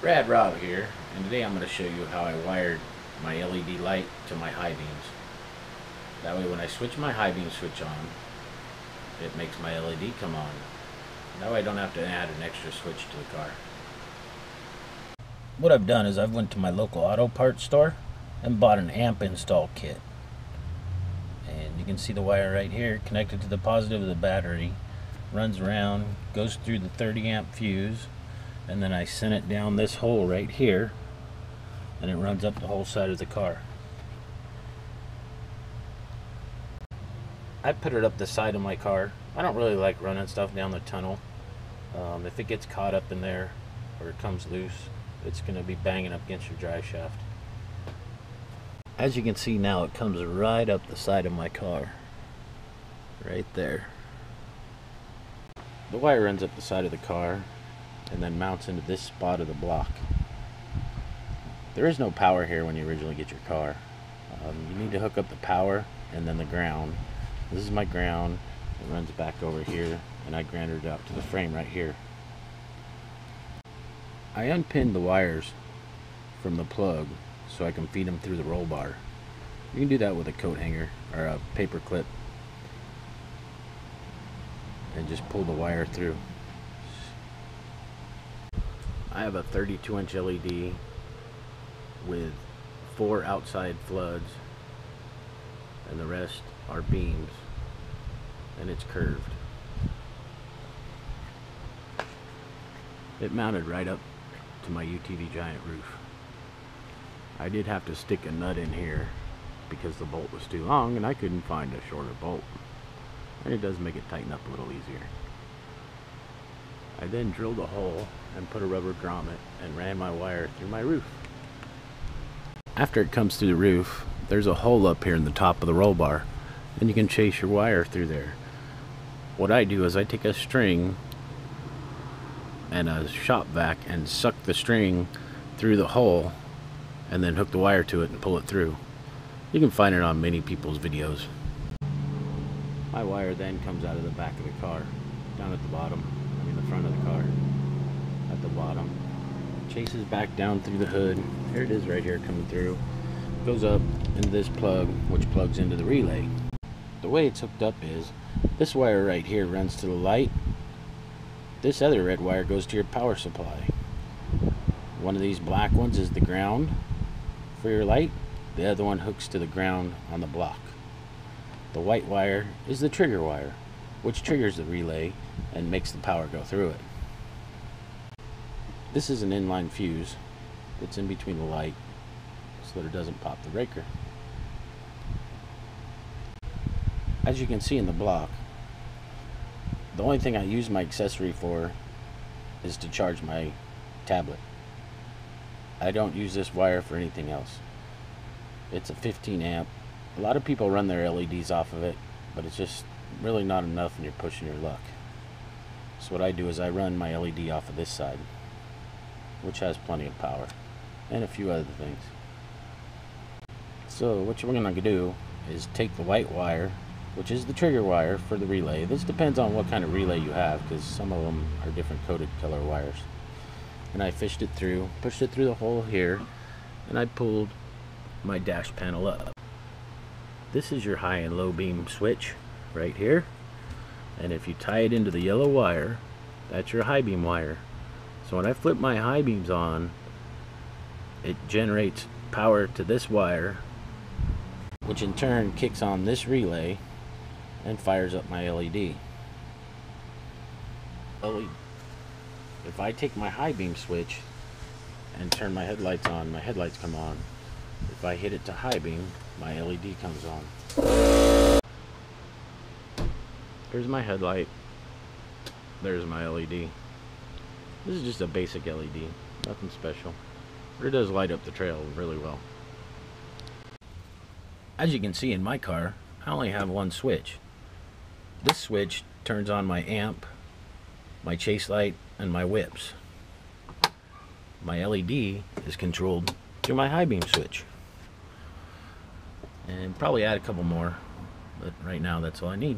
Brad Rob here, and today I'm going to show you how I wired my LED light to my high beams. That way when I switch my high beam switch on, it makes my LED come on. That way I don't have to add an extra switch to the car. What I've done is I've went to my local auto parts store and bought an amp install kit. And you can see the wire right here connected to the positive of the battery, runs around, goes through the 30 amp fuse, and then I sent it down this hole right here, and it runs up the whole side of the car. I put it up the side of my car. I don't really like running stuff down the tunnel. If it gets caught up in there or it comes loose, it's going to be banging up against your drive shaft. As you can see now, it comes right up the side of my car, right there. The wire runs up the side of the car and then mounts into this spot of the block. There is no power here when you originally get your car. You need to hook up the power and then the ground. This is my ground. It runs back over here, and I grounded it out to the frame right here. I unpinned the wires from the plug so I can feed them through the roll bar. You can do that with a coat hanger or a paper clip and just pull the wire through. I have a 32-inch LED with 4 outside floods, and the rest are beams, and it's curved. It mounted right up to my UTV Giant roof. I did have to stick a nut in here because the bolt was too long and I couldn't find a shorter bolt, and it does make it tighten up a little easier. I then drilled a hole and put a rubber grommet and ran my wire through my roof. After it comes through the roof, there's a hole up here in the top of the roll bar, and you can chase your wire through there. What I do is I take a string and a shop vac and suck the string through the hole and then hook the wire to it and pull it through. You can find it on many people's videos. My wire then comes out of the back of the car, down at the bottom, the front of the car, at the bottom, chases back down through the hood. Here it is right here coming through, goes up into this plug, which plugs into the relay. The way it's hooked up is this wire right here runs to the light. This other red wire goes to your power supply. One of these black ones is the ground for your light. The other one hooks to the ground on the block. The white wire is the trigger wire, which triggers the relay and makes the power go through it. This is an inline fuse that's in between the light so that it doesn't pop the breaker. As you can see in the block, the only thing I use my accessory for is to charge my tablet. I don't use this wire for anything else. It's a 15 amp. A lot of people run their LEDs off of it, but it's just really not enough and you're pushing your luck. So what I do is I run my LED off of this side, which has plenty of power and a few other things. So what you're going to do is take the white wire, which is the trigger wire for the relay. This depends on what kind of relay you have, because some of them are different coated color wires. And I fished it through, pushed it through the hole here, and I pulled my dash panel up. This is your high and low beam switch right here, and if you tie it into the yellow wire, that's your high beam wire. So when I flip my high beams on, it generates power to this wire, which in turn kicks on this relay and fires up my LED. If I take my high beam switch and turn my headlights on, my headlights come on. If I hit it to high beam, my LED comes on. Here's my headlight. There's my LED. This is just a basic LED, nothing special, but it does light up the trail really well. As you can see in my car, I only have one switch. This switch turns on my amp, my chase light, and my whips. My LED is controlled through my high beam switch. And probably add a couple more, but right now that's all I need.